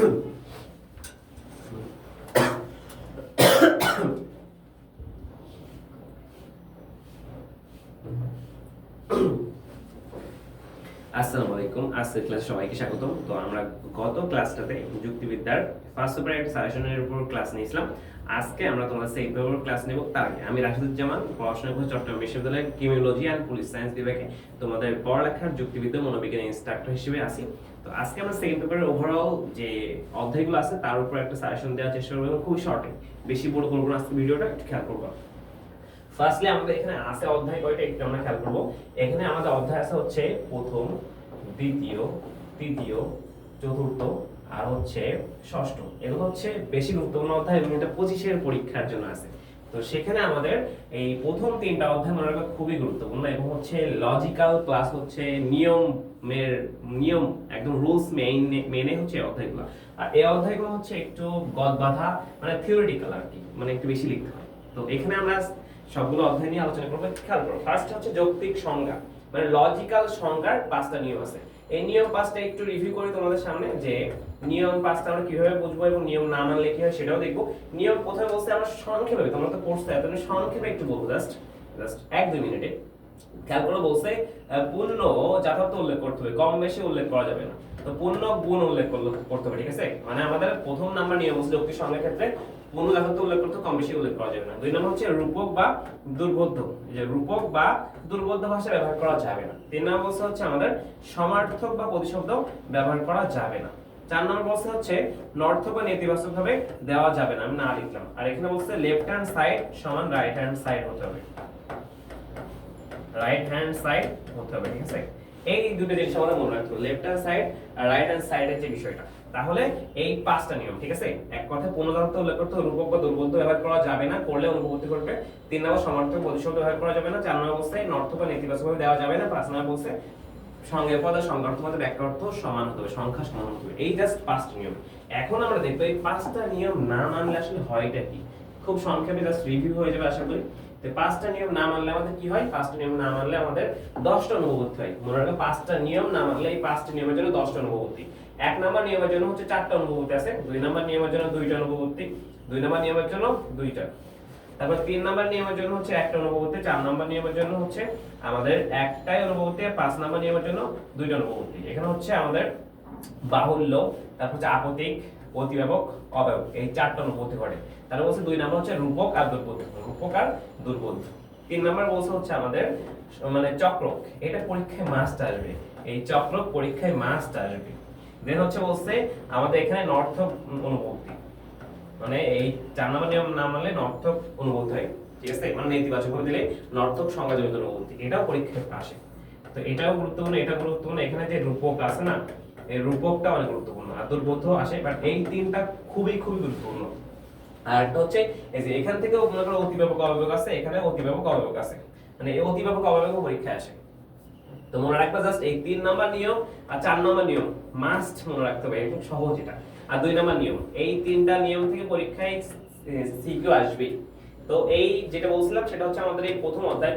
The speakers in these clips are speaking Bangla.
আসসালামু আলাইকুম। আজকের ক্লাসে সবাইকে স্বাগতম। তো আমরা গত ক্লাসটাতে যুক্তিবিদ্যার ফার্স্ট পেপার একটা সাজেশনের উপর ক্লাস নিয়েছিলাম। আজকে আমরা তোমাদের সেকেন্ড পেপার ক্লাস নেব। তার আগে আমি রাশিদুজ্জামান, পড়াশোনা করছি চট্টগ্রাম বিশ্ববিদ্যালয়ের ক্রিমিনোলজি অ্যান্ড পুলিশ সায়েন্স বিভাগে, তোমাদের পড়ালেখার যুক্তিবিদ্যা মনোবিজ্ঞান ইনস্ট্রাক্টর হিসেবে আছি। তো আজকে আমরা সেকেন্ড পেপারের ওভারঅল যে অধ্যায়গুলো আছে তার উপর একটা সাজেশন দেওয়ার চেষ্টা করবো, খুবই শর্টে, বেশি বড় করবো না আজকে ভিডিওটা, একটু খেয়াল করবো। ফার্স্টলি আমাদের এখানে আছে অধ্যায় কয়টা একটু আমরা খেয়াল করব। এখানে আমাদের অধ্যায় আছে হচ্ছে প্রথম, দ্বিতীয়, তৃতীয়, চতুর্থ আর হচ্ছে ষষ্ঠ। এগুলো হচ্ছে বেশি গুরুত্বপূর্ণ অধ্যায় এবং এটা 25-এর পরীক্ষার জন্য আছে। তো সেখানে আমাদের এই প্রথম তিনটা অধ্যায় মনে রাখা খুবই গুরুত্বপূর্ণ এবং হচ্ছে লজিক্যাল প্লাস হচ্ছে নিয়ম একদম রুলস মেনে হচ্ছে এই অধ্যায়গুলো। আর এই অধ্যায়গুলো হচ্ছে একটু গদবাঁধা, মানে থিওরিটিক্যাল আর কি, মানে একটু বেশি লিখতে হয়। তো এখানে আমরা সবগুলো অধ্যায় নিয়ে আলোচনা করবো, খেয়াল করো। ফার্স্ট হচ্ছে যৌক্তিক সংজ্ঞা, মানে লজিক্যাল সংজ্ঞার 5টা নিয়ম আছে। এই নিয়ম 5টা একটু রিভিউ করি তোমাদের সামনে, যে নিয়ম 5টা আমরা কিভাবে বুঝবো এবং নিয়ম না মানলে কি হয় সেটাও দেখবো। নিয়ম প্রথমে বলতে আমরা সংক্ষেপে, তোমরা তো পড়ছো এত, সংক্ষেপে একটু বলবো, জাস্ট 1-2 মিনিটে। খেয়াল করে বলছে পূর্ণ যথার্থ উল্লেখ করতে হবে, কম বেশি উল্লেখ করা যাবে না। তো পূর্ণ গুণ উল্লেখ করতে হবে, ঠিক আছে? মানে আমাদের প্রথম নাম্বার নিয়ম হচ্ছে যৌক্তিক সংজ্ঞার ক্ষেত্রে পূর্ণ যথার্থ উল্লেখ করতে, কম বেশি উল্লেখ করা যাবে না। 2 নম্বর হচ্ছে রূপক বা দুর্বোধ্য, যে রূপক বা দুর্বোধ্য ভাষা ব্যবহার করা যাবে না। 3 নম্বর হচ্ছে আমাদের সমার্থক বা প্রতিশব্দ ব্যবহার করা যাবে না। 4 নম্বর বলছে হচ্ছে নর্থক বা নেতিবাচক ভাবে দেওয়া যাবে না, আমি না লিখলাম। আর এখানে বলছে লেফট হ্যান্ড সাইড সমান রাইট হ্যান্ড সাইড হতে হবে, রাইট হ্যান্ড সাইড হতে হবে, ঠিক আছে? এই দুটো জিনিস আমাদের মনে রাখতে হবে, লেফট হ্যান্ড সাইড আর রাইট হ্যান্ড সাইডের যে বিষয়টা। তাহলে এই 5টা নিয়ম, ঠিক আছে? এক কথায় পূর্ণযথার্থ উল্লেখ করতে হবে, রূপক বা দুর্বোধ্য ব্যবহার করা যাবে না, করলে অনুপপত্তি করবে। 3 নম্বর সমার্থক প্রতিশব্দ ব্যবহার করা যাবে না। 4 নম্বর অবস্থায় নর্থক বা নেতিবাচক ভাবে দেওয়া যাবে না। 5 নম্বর বলছে সংজ্ঞা পদ আর সংজ্ঞার্থ পদে ব্যাখ্যার্থ সমান হতে হবে, সংখ্যা সমান হতে হবে। এই জাস্ট 5টা নিয়ম। এখন আমরা দেখবো এই 5টা নিয়ম না মানলে আসলে হয়টা কি। খুব সংক্ষেপে জাস্ট রিভিউ হয়ে যাবে আশা করি। তো 5টা নিয়ম না মানলে আমাদের কি হয়? 5টা নিয়ম না মানলে আমাদের 10টা অনুপপত্তি হয়। মনে রাখো 5টা নিয়ম না মানলে এই 5টা নিয়মের জন্য 10টা অনুপপত্তি। 1 নম্বর নিয়মের জন্য হচ্ছে 4টা অনুপপত্তি আছে, 2 নম্বর নিয়মের জন্য 2টা অনুপপত্তি, 2 নম্বর নিয়মের জন্য 2টা। তারপর 3 নম্বর নিয়মের জন্য হচ্ছে 1টা অনুপপত্তি, 4 নম্বর নিয়মের জন্য হচ্ছে আমাদের একটাই অনুপপত্তি, 5 নম্বর নিয়মের জন্য 2টা অনুপপত্তি। এখানে হচ্ছে আমাদের বাহুল্য, তারপর হচ্ছে আপতিক, অতিব্যাপক, অব্যয়ক, এই 4টা অনুপপত্তি ঘটে। তারপর বলছে 2 নম্বর হচ্ছে রূপক আর দুর্বোধ্য, রূপক আর দুর্বোধ্য। 3 নম্বর বলছে হচ্ছে আমাদের মানে চক্রক, এটা পরীক্ষায় মাস্ট আসবে, এই চক্রক পরীক্ষায় মাস্ট আসবে। দেন হচ্ছে বলছে আমাদের এখানে নর্থক অনুপপত্তি, মানে এই 4 নম্বর নিয়ম না মানলে নর্থক অনুপপত্তি হয়, ঠিক আছে? মানে নেতিবাচক ভাবে দিলে নর্থক সংজ্ঞাজনিত অনুপপত্তি, এটাও পরীক্ষায় আসে। তো এটাও গুরুত্বপূর্ণ, এটা গুরুত্বপূর্ণ। এখানে যে রূপক আছে না, এই রূপকটা অনেক গুরুত্বপূর্ণ, আর দুর্বোধ্য আসে, বাট এই 3টা খুবই খুবই গুরুত্বপূর্ণ। আর একটা হচ্ছে এই যে এখান থেকেও মনে করো অতিব্যাপক অব্যয়ক আছে, এখানে অতিব্যাপক অব্যয়ক আছে, মানে এই অতিব্যাপক অব্যয়ক পরীক্ষায় আসে। তো মনে রাখবা জাস্ট এই 3 নাম্বার নিয়ম আর 4 নাম্বার নিয়ম মাস্ট মনে রাখতে হবে, একদম সহজ এটা। আর 2 নাম্বার নিয়ম, এই 3টা নিয়ম থেকে পরীক্ষায় সিকিউ আসবে। তো এই যেটা বলছিলাম সেটা হচ্ছে আমাদের এই প্রথম অধ্যায়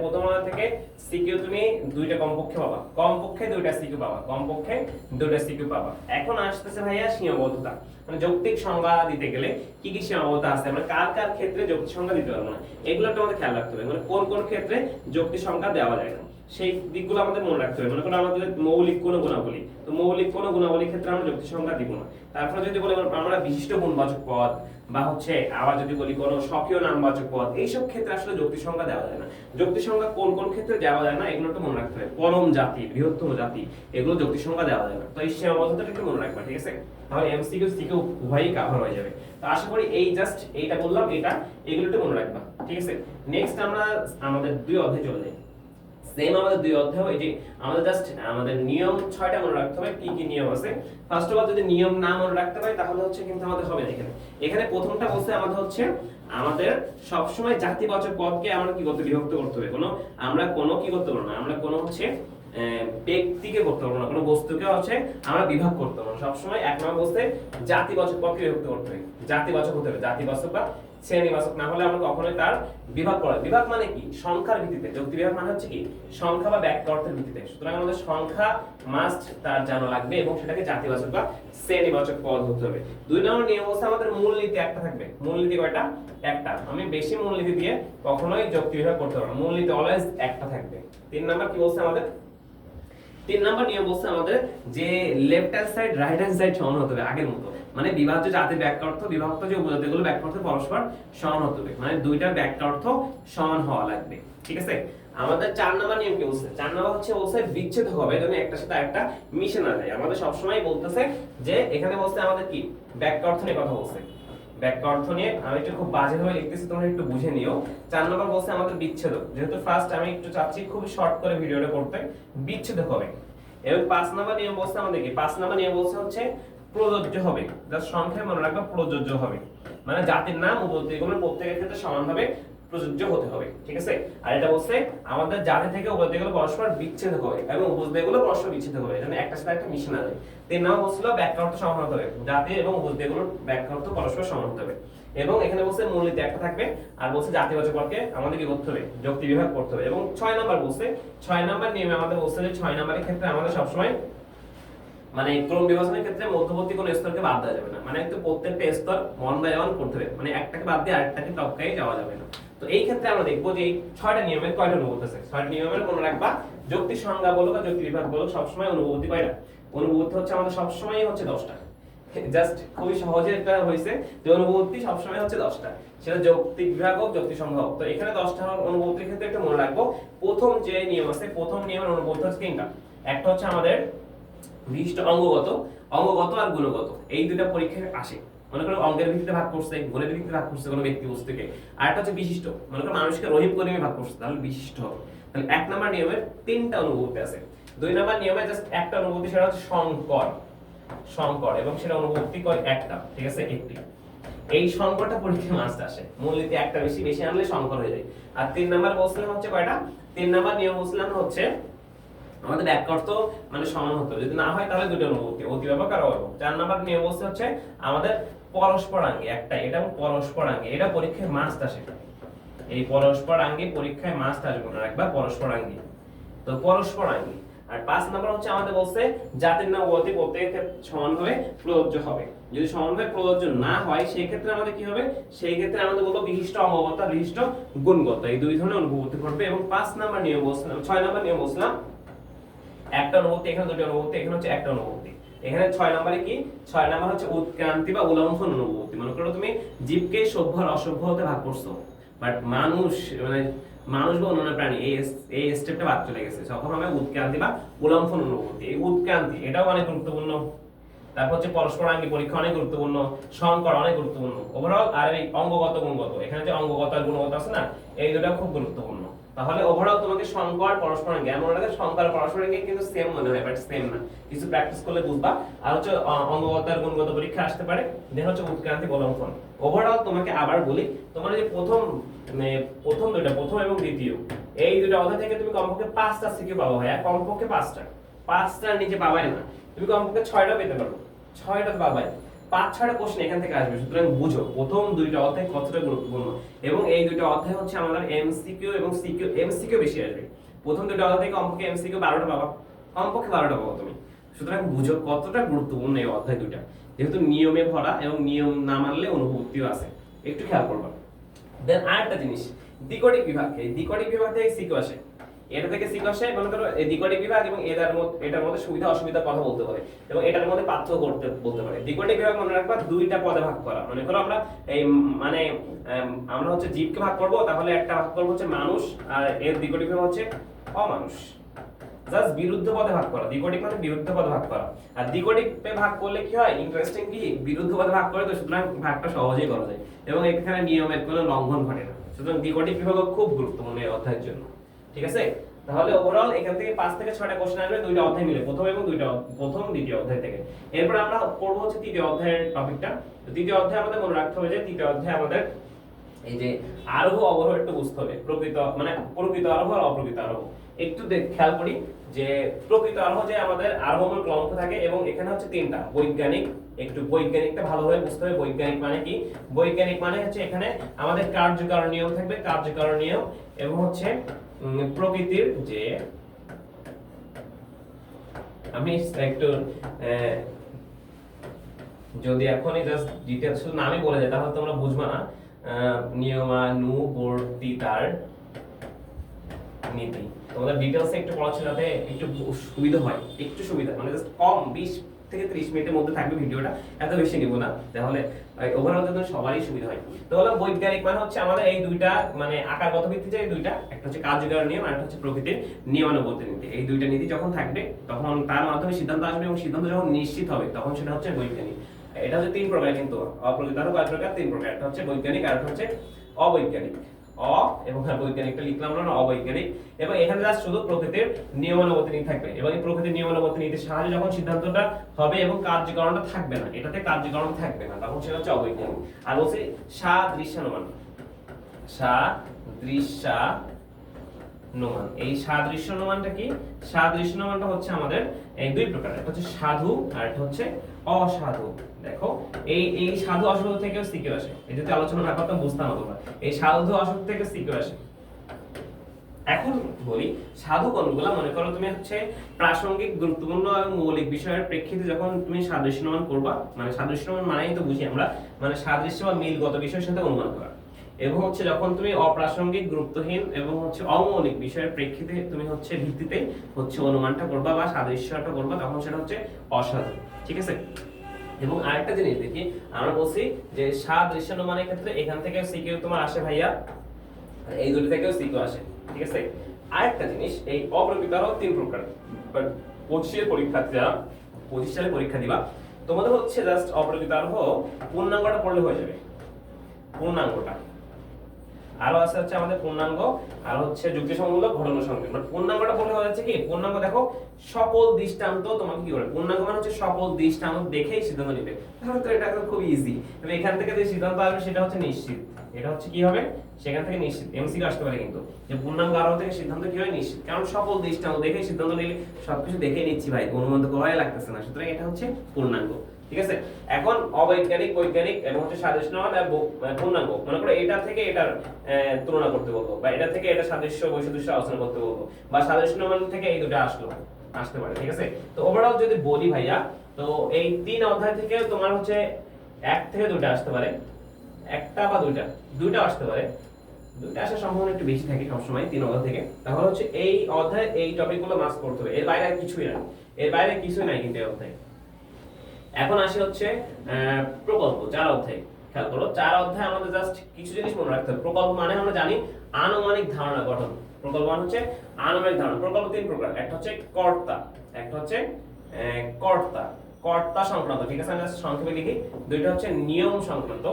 থেকে সিকিউ তুমি 2টা কমপক্ষে পাবা, কমপক্ষে 2টা সিকিউ পাবা, কমপক্ষে 2টা সিকিউ পাবা। এখন আসতেছে ভাইয়া সীমাবদ্ধতা, মানে যৌক্তিক সংজ্ঞা দিতে গেলে কি কি সীমাবদ্ধতা আছে, মানে কার কার ক্ষেত্রে যৌক্তিক সংজ্ঞা দিতে পারবো না, এগুলো তোমাদের খেয়াল রাখতে হবে। মানে কোন কোন ক্ষেত্রে যৌক্তিক সংজ্ঞা দেওয়া যায় না, সেই দিকগুলো আমাদের মনে রাখতে হবে। মনে করো আমাদের মৌলিক কোনো গুণাবলী, তো মৌলিক কোনো গুণাবলীর ক্ষেত্রে আমরা যৌক্তিক সংজ্ঞা দিব না। তারপরে যদি বলি আমরা বিশিষ্ট গুণবাচক পদ, বা হচ্ছে আবার যদি বলি কোনো স্বকীয় নামবাচক পদ, এইসব ক্ষেত্রে আসলে যৌক্তিক সংজ্ঞা দেওয়া যায় না। যৌক্তিক সংজ্ঞা কোন কোন ক্ষেত্রে দেওয়া যায় না এগুলো একটু মনে রাখতে হবে। পরম জাতি, বৃহত্তম জাতি, এগুলো যৌক্তিক সংজ্ঞা দেওয়া যায় না। তো এই সীমাবদ্ধতাটা একটু মনে রাখবা, ঠিক আছে? তাহলে এমসিকিউ সিকিউ উভয়ই কভার হয়ে যাবে। তো আশা করি এই জাস্ট এইটা বললাম, এগুলো একটু মনে রাখবা, ঠিক আছে? নেক্সট আমরা আমাদের 2 অধ্যায় চলে যাই। সেম আমাদের 2 অধ্যায়, এই যে আমাদের জাস্ট আমাদের নিয়ম 6টা মনে রাখতে হবে। কি কি নিয়ম আছে? ফার্স্ট অফ অল যদি নিয়ম না মনে রাখতে পারি তাহলে হচ্ছে কিন্তু আমাদের হবে না। এখানে প্রথমটা বলছে আমাদের হচ্ছে আমাদের সব সময় জাতিবাচক পদকে আমরা কি করতে, বিভক্ত করতে হবে। আমরা কোনো কি করতে পারবো না, আমরা কোনো হচ্ছে ব্যক্তিকে করতে পারবো না, কোনো বস্তুকে হচ্ছে আমরা বিভাগ করতে পারবো না। সবসময় 1 নম্বর বলতে জাতিবাচক পদকে বিভক্ত করতে হবে, জাতিবাচক হতে হবে, জাতিবাচক বা শ্রেণীবাচক না হলে আমরা কখনোই তার বিভাগ করা। বিভাগ মানে কি? সংখ্যার ভিত্তিতে। যুক্তি বিভাগ মানে হচ্ছে কি? সংখ্যা বা বাক্য অর্থের ভিত্তিতে। সুতরাং আমাদের সংখ্যা মাস্ট তার জানা লাগবে এবং সেটাকে জাতিবাচক বা শ্রেণীবাচক পদ হতে হবে। 2 নম্বর নিয়ম হচ্ছে আমাদের মূলনীতি একটা থাকবে। মূলনীতি কয়টা? একটা। আমি বেশি মূলনীতি দিয়ে কখনোই যুক্তি বিভাগ করতে পারবো না। মূলনীতি অলওয়েজ একটা থাকবে। 3 নাম্বার কি বলছে আমাদের? 3 নাম্বার নিয়ম বলছে আমাদের যে left hand side right hand side সমান হতে হবে আগের মতো। মানে বিভাজ্য জাতির বাক্য অর্থ বিভক্ত যে উপজাতিগুলো বাক্য অর্থ পরস্পর সমান হতে হবে। মানে দুইটার বাক্য অর্থ সমান হওয়া লাগবে। ঠিক আছে? আমাদের 4 নাম্বার নিয়ম কি বলছে? 4 নাম্বার হচ্ছে বলছে বিচ্ছেদ হবে যেন একটার সাথে একটা মিশে না যায়। আমাদের সব সময় বলতেছে যে এখানে বলছে আমাদের কি বাক্য অর্থ নিয়ে কথা বলছে। বাক্য অর্থ নিয়ে আমি একটু খুব বাজে ভাবে লিখতেছি, তোমরা একটু বুঝে নিও। 4 নাম্বার বলছে আমাদের বিচ্ছেদ। যেহেতু ফার্স্ট আমি একটু চাচ্ছি খুব শর্ট করে ভিডিওটা করতে, বিচ্ছেদ হবে। এবং 5 নাম্বার নিয়ম বলছে আমাদের কি? 5 নাম্বার নিয়ম বলছে হচ্ছে প্রযোজ্য হবে। যার সংখ্যায় মনে রাখবা প্রযোজ্য হবে। মানে জাতির নাম উপজাতিগুলোর প্রত্যেকের ক্ষেত্রে সমানভাবে প্রযোজ্য হতে হবে। ঠিক আছে? আর এটা বলছে আমাদের জাতি থেকে উপজাতিগুলো পরস্পর বিচ্ছেদ হবে এবং উপজাতিগুলো পরস্পর বিচ্ছেদ হবে। যেন একটা সাথে একটা মিশে না যায়। 3 নাম্বার বলছিল বাক্য অর্থ সমান হতে হবে। জাতি এবং উপজাতিগুলোর বাক্য অর্থ পরস্পর সমান হতে হবে। এবং এখানে বলছে মূলনীতি একটা থাকবে আর বলছে জাতিবাচক পদকে আমাদের কি করতে হবে? যুক্তি বিভাগ করতে হবে। এবং 6 নাম্বার বলছে 6 নাম্বার নিয়মে আমাদের বলছে যে 6 নাম্বারের ক্ষেত্রে আমাদের সব সময় মানে ক্রম বিভাজনের ক্ষেত্রে মধ্যবর্তী কোন স্তরকে বাদ দেওয়া যাবে না। মানে একটু প্রত্যেকটা স্তর 1 বাই 1 করতে হবে। মানে একটাকে বাদ দিয়ে আরেকটাকে টপকাই যাওয়া যাবে না। তো এই ক্ষেত্রে আমরা দেখব যে এই 6টা নিয়মের কয়টা অনুভূতি আছে। 6টা নিয়মের মনে রাখবা যুক্তি সংজ্ঞা বলো বা যুক্তি বিভাগ বলো সব সময় অনুভূতি কয়টা? অনুভূতি হচ্ছে আমাদের সব সময়ই হচ্ছে 10টা। জাস্ট খুবই সহজে এটা হইছে যে অনুভূতি সব সময় হচ্ছে 10টা। সেটা যৌক্তিক বিভাগ হোক যুক্তি সংজ্ঞা হোক। তো এখানে 10টা অনুভূতির ক্ষেত্রে একটা মনে রাখবো প্রথম যে নিয়ম আছে প্রথম নিয়মের অনুভূতি হচ্ছে তিনটা। একটা হচ্ছে আমাদের বিশিষ্ট অঙ্গগত আর গুণগত। এই দুইটা পরীক্ষায় আসে। মনে করো অঙ্কের ভিত্তিতে ভাগ করছে, গুণের ভিত্তিতে ভাগ করছে কোনো ব্যক্তি বস্তুকে। আর একটা হচ্ছে বিশিষ্ট। মনে করো মানুষকে রহিম করিমে ভাগ করছে, তাহলে বিশিষ্ট হবে। তাহলে 1 নাম্বার নিয়মের 3টা অনুভূতি আছে। 2 নাম্বার নিয়মে জাস্ট একটা অনুভূতি, সেটা হচ্ছে সংকর এবং সেটা অনুভূতি কয় একটা। ঠিক আছে? একটি। এই সংকরটা পরীক্ষায় মাস্ট আসে। মূলনীতি একটা বেশি আনলে সংকর হয়ে যায়। আর 3 নাম্বার বলছিলাম হচ্ছে কয়টা? 3 নাম্বার নিয়ম বলছিলাম হচ্ছে আমাদের বাক্য অর্থ মানে সমান হতে হবে। যদি না হয় তাহলে দুটো অনুভূতি, অতিব্যাপক আর অব্যয়ভাব। 4 নাম্বার নিয়ম হচ্ছে আমাদের পরস্পরাঙ্গী একটা, এটা পরস্পরাঙ্গী। এটা পরীক্ষায় মাস্ট আসে। এই পরস্পরাঙ্গী পরীক্ষায় মাস্ট আসবে, মনে রাখবা পরস্পরাঙ্গী। তো পরস্পরাঙ্গী। আর 5 নাম্বার হচ্ছে আমাদের বলছে জাতির নাম উপজাতি প্রত্যেকের ক্ষেত্রে সমানভাবে প্রযোজ্য হবে। যদি সমানভাবে প্রযোজ্য না হয় সেই ক্ষেত্রে আমাদের কি হবে? সেই ক্ষেত্রে আমাদের বলবো বিশিষ্ট অঙ্গগত আর বিশিষ্ট গুণগত। এই দুই ধরনের অনুভূতি ঘটবে। এবং 5 নাম্বার নিয়ম বলছিলাম, 6 নাম্বার নিয়ম বলছিলাম একটা অনুভূতি, এখানে দুটো অনুভূতি, এখানে হচ্ছে একটা অনুভূতি। এখানে 6 নম্বরে কি? 6 নাম্বার হচ্ছে উৎক্রান্তি বা উল্লঙ্ঘন অনুভূতি। মনে করো তুমি জীবকে সভ্য আর অসভ্য হতে ভাগ করছো, বাট মানুষ মানে মানুষ বা অন্যান্য প্রাণী এই স্টেপটা বাদ চলে গেছে। তখন হবে উৎক্রান্তি বা উল্লঙ্ঘন অনুভূতি। এই উৎক্রান্তি এটাও অনেক গুরুত্বপূর্ণ। তারপর হচ্ছে পরস্পরাঙ্গী পরীক্ষা অনেক গুরুত্বপূর্ণ, সংকর অনেক গুরুত্বপূর্ণ ওভারঅল। আর এই অঙ্গগত গুণগত, এখানে যে অঙ্গগত আর গুণগত আছে না, এই দুটো খুব গুরুত্বপূর্ণ। তাহলে ওভারঅল তোমাকে সংকর পরস্পরাঙ্গী এমন লাগে, সংকর পরস্পরাঙ্গী কিন্তু সেম মনে হয় বাট সেম না, কিছু প্র্যাকটিস করলে বুঝবা। আর হচ্ছে অঙ্গগত আর গুণগত পরীক্ষা আসতে পারে। দেন হচ্ছে উৎক্রান্তি উল্লঙ্ঘন। ওভারঅল তোমাকে আবার বলি, তোমার যে প্রথম দুটো, প্রথম এবং দ্বিতীয়, এই দুটো অধ্যায় থেকে তুমি কমপক্ষে 5টা সিকিউ পাবো। ভাইয়া কমপক্ষে 5টার নিচে পাবাই না। তুমি কমপক্ষে 6টা পেতে পারো, 6টা পাবাই। 5-6টা কোশ্চেন এখান থেকে আসবে। সুতরাং বুঝো প্রথম দুইটা অধ্যায় কতটা গুরুত্বপূর্ণ। এবং এই দুটো অধ্যায় হচ্ছে আমাদের এমসিকিউ এবং সিকিউ। এমসিকিউ বেশি আসবে। প্রথম দুটো অধ্যায় থেকে কমপক্ষে এমসিকিউ 12টা পাবা, কমপক্ষে 12টা পাবো তুমি। সুতরাং বুঝো কতটা গুরুত্বপূর্ণ এই অধ্যায় দুটা। যেহেতু নিয়মে ভরা এবং নিয়ম না মানলে অনুভূতিও আছে, একটু খেয়াল করবা। দেন আরেকটা জিনিস, দ্বিকোটিক বিভাগ। এই দ্বিকোটিক বিভাগ থেকে সিকিউ আসে। এটা থেকে সিকিউ আসে। মনে করো এই দ্বিকোটিক বিভাগ এবং এটার মধ্যে সুবিধা অসুবিধা কথা বলতে পারে এবং এটার মধ্যে পার্থক্য করতে বলতে পারে। দ্বিকোটিক বিভাগ মনে রাখবা দুইটা পদে ভাগ করা। মনে করো আমরা এই মানে আমরা হচ্ছে জীবকে ভাগ করব, তাহলে একটা ভাগ করব হচ্ছে মানুষ, আর এর দ্বিকোটিক বিভাগ হচ্ছে অমানুষ। জাস্ট বিরুদ্ধ পদে ভাগ করা। দ্বিকোটিক মানে বিরুদ্ধ পদে ভাগ করা। আর দ্বিকোটিকে ভাগ করলে কি হয়, ইন্টারেস্টিং কি, বিরুদ্ধ পদে ভাগ করে, তো সুতরাং ভাগটা সহজেই করা যায় এবং এখানে নিয়মের কোনো লঙ্ঘন ঘটে না। সুতরাং দ্বিকোটিক বিভাগ খুব গুরুত্বপূর্ণ এই অধ্যায়ের জন্য। ঠিক আছে? তাহলে ওভারঅল এখান থেকে 5 থেকে 6টা কোশ্চেন আসবে দুইটা অধ্যায় মিলে, প্রথম দ্বিতীয় অধ্যায় থেকে। এরপর আমরা পড়বো হচ্ছে তৃতীয় অধ্যায়ের টপিকটা। তৃতীয় অধ্যায় আমাদের মনে রাখতে হবে যে তৃতীয় অধ্যায় আমাদের এই যে আরোহ অবরোহ একটু বুঝতে হবে। প্রকৃত আরোহ আর অপ্রকৃত আরোহ, একটু খেয়াল করি যে প্রকৃত আরোহ যে আমাদের আরোহমূলক অঙ্ক থাকে এবং এখানে হচ্ছে তিনটা বৈজ্ঞানিক। একটু বৈজ্ঞানিকটা ভালোভাবে বুঝতে হবে। বৈজ্ঞানিক মানে কি? বৈজ্ঞানিক মানে হচ্ছে এখানে আমাদের কার্যকারণ নিয়ম থাকবে, কার্যকারণ নিয়ম, এবং হচ্ছে প্রকৃতির যে, আমি একটু যদি এখনই জাস্ট ডিটেইলস শুধু নামই বলে যাই তাহলে তোমরা বুঝবা না। নিয়মানুবর্তিতার নীতি, তোমাদের ডিটেইলস একটু পড়া ছিল যাতে একটু সুবিধা হয়, একটু সুবিধা মানে জাস্ট কম 20 থেকে 30 মিনিটের মধ্যে থাকবে ভিডিওটা, এত বেশি নিব না, তাহলে ওভারঅল যাতে সবারই সুবিধা হয়। তো হলো বৈজ্ঞানিক মানে হচ্ছে আমাদের এই দুইটা মানে আকারগত ভিত্তিতে এই দুইটা, একটা হচ্ছে কার্যকারণ নিয়ম আর একটা হচ্ছে প্রকৃতির নিয়মানুবর্তিত নীতি। এই দুইটা নীতি যখন থাকবে তখন তার মাধ্যমে সিদ্ধান্ত আসবে এবং সিদ্ধান্ত যখন নিশ্চিত হবে তখন সেটা হচ্ছে বৈজ্ঞানিক। এটা হচ্ছে তিন প্রকার, কিন্তু অপ্রকৃত আরোহ কয় প্রকার? তিন প্রকার। একটা হচ্ছে বৈজ্ঞানিক, আর একটা হচ্ছে অবৈজ্ঞানিক। এবং বৈজ্ঞানিকটা লিখলাম না, অবৈজ্ঞানিক। এবং এখানে জাস্ট শুধু প্রকৃতির নিয়মানুবর্তিত নীতি থাকবে এবং এই প্রকৃতির নিয়মানুবর্তিত নীতির সাহায্যে যখন সিদ্ধান্তটা হবে এবং কার্যকারণটা থাকবে না, এটাতে কার্যকারণ থাকবে না, তখন সেটা হচ্ছে অবৈজ্ঞানিক। আর বলছি সাদৃশ্যানুমান। সাদৃশ্যানুমান, এই সাদৃশ্যানুমানটা কি? সাদৃশ্যানুমানটা হচ্ছে আমাদের এই দুই প্রকার, একটা হচ্ছে সাধু আর একটা হচ্ছে অসাধু। দেখো এই সাধু অসাধু থেকেও সিকিউ আসে, এই যদি আলোচনা না করতাম বুঝতাম না তোমরা। এই সাধু অসাধু থেকে সিকিউ আসে। এখন বলি সাধু কোনগুলো। মনে করো তুমি হচ্ছে প্রাসঙ্গিক গুরুত্বপূর্ণ এবং মৌলিক বিষয়ের প্রেক্ষিতে যখন তুমি সাদৃশ্যানুমান করবা, মানে সাদৃশ্যানুমান মানেই তো বুঝি আমরা মানে সাদৃশ্য বা মিলগত বিষয়ের সাথে অনুমান করা। এবং হচ্ছে যখন তুমি অপ্রাসঙ্গিক, গুরুত্বহীন এবং হচ্ছে অমৌলিক বিষয়ের প্রেক্ষিতে তুমি হচ্ছে ভিত্তিতে হচ্ছে অনুমানটা করবা বা সাদৃশ্যটা করবা, তখন সেটা হচ্ছে অসাধু। ঠিক আছে? এবং আরেকটা জিনিস দেখি, আমরা বলছি যে সাদৃশ্যানুমানের ক্ষেত্রে এখান থেকে সিকিউ তোমার আসে ভাইয়া, এই দুটো থেকেও সিকিউ আসে। ঠিক আছে? আরেকটা জিনিস, এই অপ্রকৃত আরোহ তিন প্রকার। বাট 25 পরীক্ষার্থীরা 25 সালে পরীক্ষা দিবা, তোমাদের হচ্ছে জাস্ট অপ্রকৃত আরোহ পূর্ণাঙ্গটা পড়লে হয়ে যাবে। পূর্ণাঙ্গটা আরো আছে হচ্ছে আমাদের পূর্ণাঙ্গ আর হচ্ছে যুক্তিসমূলক ঘটনা সংকেত। বাট পূর্ণাঙ্গটা বলে হচ্ছে কি, পূর্ণাঙ্গ দেখো সকল দৃষ্টান্ত তোমাকে কি করে, পূর্ণাঙ্গ মানে হচ্ছে সকল দৃষ্টান্ত দেখেই সিদ্ধান্ত নিবে। তাহলে তো এটা খুব ইজি, তবে এখান থেকে যে সিদ্ধান্ত আসবে সেটা হচ্ছে নিশ্চিত। এটা হচ্ছে কি হবে, সেখান থেকে নিশ্চিত। এমসিকিউ আসতে পারে কিন্তু যে পূর্ণাঙ্গ আরোহ থেকে সিদ্ধান্ত কি হয়, নিশ্চিত। কারণ সকল দৃষ্টান্ত দেখেই সিদ্ধান্ত নিলে সবকিছু দেখেই নিচ্ছি ভাই, অনুমান তো করাই লাগতেছে না, সুতরাং এটা হচ্ছে পূর্ণাঙ্গ। ঠিক আছে? এখন অবৈজ্ঞানিক, বৈজ্ঞানিক এবং হচ্ছে সাদৃশ্যানুমান আর পূর্ণাঙ্গ, মনে করো এটা থেকে এটার তুলনা করতে বলবো, বা এটা থেকে এটা সাদৃশ্য বৈসাদৃশ্য আলোচনা করতে বলবো, বা সাদৃশ্যানুমান থেকে এই দুটো আসতে পারে। ঠিক আছে? তো ওভারঅল যদি বলি ভাইয়া, তো এই তিন অধ্যায় থেকে তোমার হচ্ছে এক থেকে দুটো আসতে পারে, একটা বা দুইটা আসতে পারে। দুইটা আসার সম্ভাবনা একটু বেশি থাকে সবসময় তিন অধ্যায় থেকে। তাহলে হচ্ছে এই অধ্যায় এই টপিকগুলো মাস্ক করতে হবে, এর বাইরে আর কিছুই নাই, এর বাইরে কিছুই নাই কিন্তু এই অধ্যায়ে। এখন আসি হচ্ছে প্রকল্প 4 অধ্যায়। খেয়াল করো 4 অধ্যায় আমাদের জাস্ট কিছু জিনিস মনে রাখতে হবে। প্রকল্প মানে আমরা জানি আনুমানিক ধারণা গঠন। প্রকল্প মানে হচ্ছে আনুমানিক ধারণা। প্রকল্প তিন প্রকার, একটা হচ্ছে কর্তা, একটা হচ্ছে কর্তা সংক্রান্ত। ঠিক আছে? আমি সংক্ষেপে লিখি। দুইটা হচ্ছে নিয়ম সংক্রান্ত,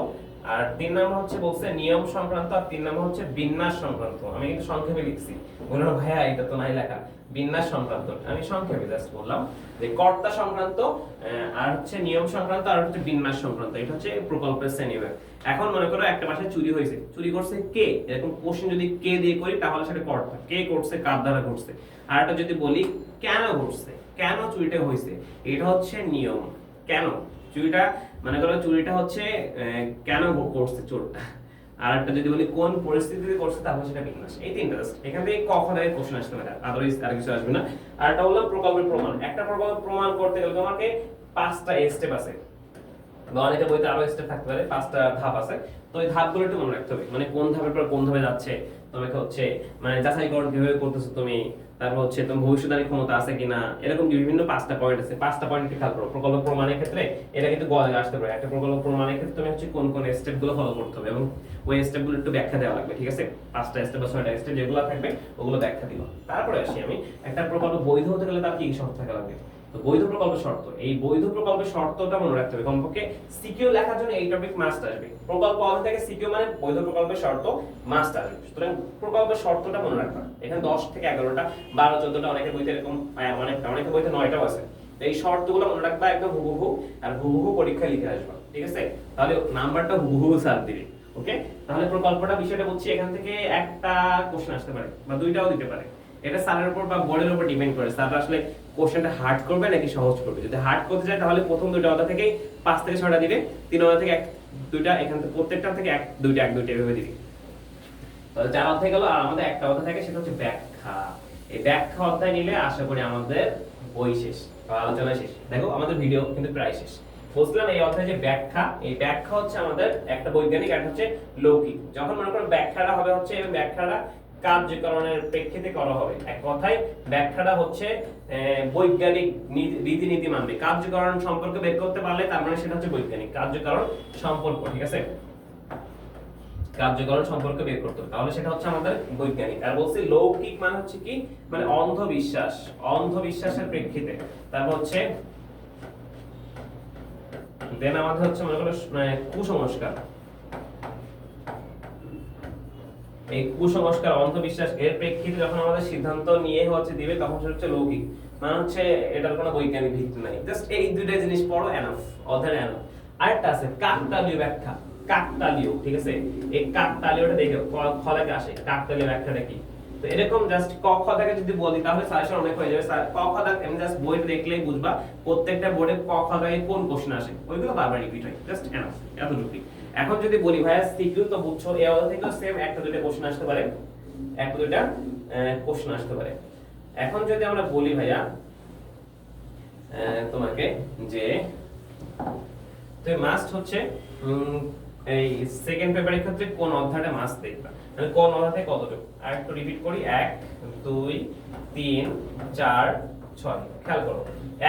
আর 3 নম্বর হচ্ছে বলছে নিয়ম সংক্রান্ত, আর 3 নম্বর হচ্ছে বিন্যাস সংক্রান্ত। আমি কিন্তু সংক্ষেপে লিখছি, বললাম ভাইয়া এটা তো নাই লেখা। বিন্যাস সংক্রান্ত আমি সংক্ষেপে জাস্ট বললাম যে কর্তা সংক্রান্ত, আর হচ্ছে নিয়ম সংক্রান্ত, আর হচ্ছে বিন্যাস সংক্রান্ত। এটা হচ্ছে প্রকল্পের শ্রেণীবিভাগ। এখন মনে করো একটা বাসায় চুরি হয়েছে, চুরি করছে কে, এরকম কোশ্চেন যদি কে দিয়ে করি তাহলে সেটা কর্তা, কে করছে, কার দ্বারা করছে। আর একটা যদি বলি কেন করছে, কেন চুরিটা হয়েছে, এটা হচ্ছে নিয়ম। কেন চুরিটা, মনে করো চুরিটা হচ্ছে কেন করছে চোরটা। আর একটা যদি বলি কোন পরিস্থিতিতে করছে তাহলে সেটা বিন্যাস। এই তিনটা জাস্ট এখান থেকে ক খ থেকে কোশ্চেন আসতে পারে, আদারওয়াইজ আর কিছু আসবে না। আর একটা হলো প্রকল্পের প্রমাণ। একটা প্রকল্প প্রমাণ করতে গেলে তোমাকে 5টা স্টেপ আছে, বা অনেকের বইতে আরো স্টেপ থাকতে পারে, 5টা ধাপ আছে। তো এই ধাপগুলো একটু মনে রাখতে হবে, মানে কোন ধাপের পর কোন ধাপে যাচ্ছে, তোমাকে হচ্ছে মানে যাচাইকরণ কিভাবে করতেছো তুমি, তারপর হচ্ছে তোমার ভবিষ্যৎবাণী ক্ষমতা আছে কিনা, এরকম বিভিন্ন 5টা পয়েন্ট আছে। 5টা পয়েন্ট খেয়াল করো। প্রকল্প প্রমাণের ক্ষেত্রে এটা কিন্তু গলে আসতে পারে। একটা প্রকল্প প্রমাণের ক্ষেত্রে তুমি হচ্ছে কোন কোন স্টেপগুলো ফলো করতে হবে এবং ওই স্টেপগুলো একটু ব্যাখ্যা দেওয়া লাগবে। ঠিক আছে? 5টা স্টেপ বা 6টা স্টেপ যেগুলো থাকবে ওগুলো ব্যাখ্যা দিব। তারপরে আসি আমি, একটা প্রকল্প বৈধ হতে গেলে তার কি কি শর্ত থাকা লাগবে। তো বৈধ প্রকল্পের শর্ত, এই বৈধ প্রকল্পের শর্তটা মনে রাখতে হবে। কমপক্ষে সিকিউ লেখার জন্য এই টপিক মাস্ট আসবে। প্রকল্প অধ্যায় থেকে সিকিউ মানে বৈধ প্রকল্পের শর্ত মাস্ট আসবে। সুতরাং প্রকল্পের শর্তটা মনে রাখবা। এখানে 10 থেকে 11টা, 12 14টা, অনেকের বইতে এরকম অনেকের বইতে 9টাও আছে। তো এই শর্তগুলো মনে রাখবা একদম হুবহু, আর হুবহু পরীক্ষায় লিখে আসবা। ঠিক আছে? তাহলে নাম্বারটা হুবহু স্যার দিবে। ওকে? তাহলে প্রকল্পটা বিষয়টা বলছি, এখান থেকে একটা কোশ্চেন আসতে পারে বা দুইটাও দিতে পারে। এটা স্যারের উপর বা বোর্ডের উপর ডিপেন্ড করে স্যার আসলে কোশ্চেনটা হার্ড করবে নাকি সহজ করবে। যদি হার্ড করতে চায় তাহলে প্রথম দুটো অধ্যায় থেকেই 5 থেকে 6টা দিবে, 3 অধ্যায় থেকে 1 2টা, এখান থেকে প্রত্যেকটা থেকে 1 2টা এভাবে দিবে। তাহলে 4 অধ্যায় গেল, আর আমাদের একটা অধ্যায় থাকে সেটা হচ্ছে ব্যাখ্যা। এই ব্যাখ্যা অধ্যায় নিলে আশা করি আমাদের বই শেষ বা আলোচনা শেষ। দেখো আমাদের ভিডিও কিন্তু প্রায় শেষ। বুঝলাম এই অধ্যায়ে যে ব্যাখ্যা, এই ব্যাখ্যা হচ্ছে আমাদের একটা বৈজ্ঞানিক আর হচ্ছে লৌকিক। যখন মনে করো ব্যাখ্যাটা হবে হচ্ছে, এবং ব্যাখ্যাটা কার্যকরণের প্রেক্ষিতে করা হবে। এক কথায় ব্যাখ্যাটা হচ্ছে বৈজ্ঞানিক রীতিনীতি মানবে। কার্যকরণ সম্পর্ক বের করতে পারলে তার মানে সেটা হচ্ছে বৈজ্ঞানিক কার্যকরণ সম্পর্ক, ঠিক আছে? কার্যকরণ সম্পর্ক বের করতে হবে, তাহলে সেটা হচ্ছে আমাদের বৈজ্ঞানিক। আর বলছি লৌকিক মানে হচ্ছে কি, মানে অন্ধবিশ্বাস, অন্ধবিশ্বাসের প্রেক্ষিতে। তারপর হচ্ছে দেন আমাদের হচ্ছে মনে করো কুসংস্কার। এই কুসংস্কার অন্ধবিশ্বাস এর প্রেক্ষিতে যখন আমাদের সিদ্ধান্ত নিয়ে হচ্ছে দিবে, তখন সেটা হচ্ছে লৌকিক, মানে হচ্ছে এটার কোনো বৈজ্ঞানিক ভিত্তি নাই। জাস্ট এই দুইটা জিনিস পড়ো, এনাফ, অধ্যায় এনাফ। আরেকটা আছে কাকতালীয় ব্যাখ্যা, কাকতালীয়, ঠিক আছে? এই কাকতালীয়টা দেখো খ থেকে আসে, কাকতালীয় ব্যাখ্যাটা কি। তো এরকম জাস্ট ক খ থেকে যদি বলি তাহলে সাজেশন অনেক হয়ে যাবে। ক খ থেকে এমনি জাস্ট বইটা দেখলেই বুঝবা প্রত্যেকটা বোর্ডে ক খ থেকে কোন কোশ্চেন আসে, ওইগুলো বারবার রিপিট হয়, জাস্ট এনাফ, এতটুকুই। এখন যদি বলি ভাইয়া সিকিউ তো বুঝছো, এই অধ্যায় থেকেও সেম একটা দুইটা কোশ্চেন আসতে পারে, একটা দুইটা কোশ্চেন আসতে পারে। এখন যদি আমরা বলি ভাইয়া তোমাকে যে তুমি মাস্ট হচ্ছে এই সেকেন্ড পেপারের ক্ষেত্রে কোন অধ্যায়টা মাস্ট দেখবা, মানে কোন অধ্যায় থেকে কতটুকু। আর একটু রিপিট করি, 1 2 3 4 6। খেয়াল করো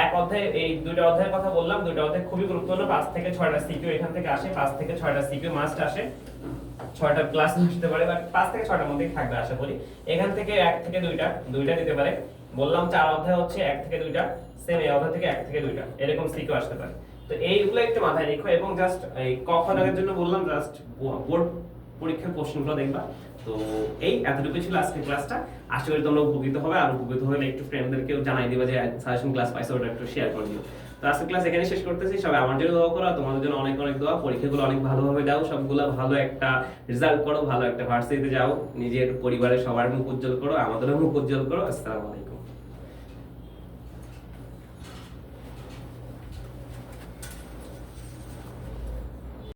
এক অধ্যায়, এই দুইটা অধ্যায়ের কথা বললাম, দুইটা অধ্যায় খুবই গুরুত্বপূর্ণ। 5 থেকে 6টা সিকিউ এখান থেকে আসে, 5 থেকে 6টা সিকিউ মাস্ট আসে। 6টা ক্লাস আসতে পারে, বাট 5 থেকে 6টার মধ্যেই থাকবে আশা করি। এখান থেকে 1 থেকে 2টা দিতে পারে। বললাম 4 অধ্যায় হচ্ছে 1 থেকে 2টা, সেম এই অধ্যায় থেকে 1 থেকে 2টা এরকম সিকিউ আসতে পারে। তো এইগুলো একটু মাথায় রেখো, এবং জাস্ট এই ক খ দাগের জন্য বললাম, জাস্ট বোর্ড পরীক্ষার প্রশ্নগুলো দেখবা। তো এই এতটুকু ছিল আজকের ক্লাসটা। আশা করি তোমরা উপকৃত হবে, আর উপকৃত হলে একটু ফ্রেন্ডদেরকেও জানাই দিবা যে সাজেশন ক্লাস পাইছো, ওটা একটু শেয়ার করে দিও। তো আজকের ক্লাস এখানে শেষ করতেছি। সবাই আমার জন্য দোয়া করো, তোমাদের জন্য অনেক অনেক দোয়া। পরীক্ষাগুলো অনেক ভালোভাবে দাও, সবগুলো ভালো একটা রেজাল্ট করো, ভালো একটা ভার্সিটিতে যাও, নিজের পরিবারের সবার মুখ উজ্জ্বল করো, আমাদেরও মুখ উজ্জ্বল করো। আসসালামু আলাইকুম।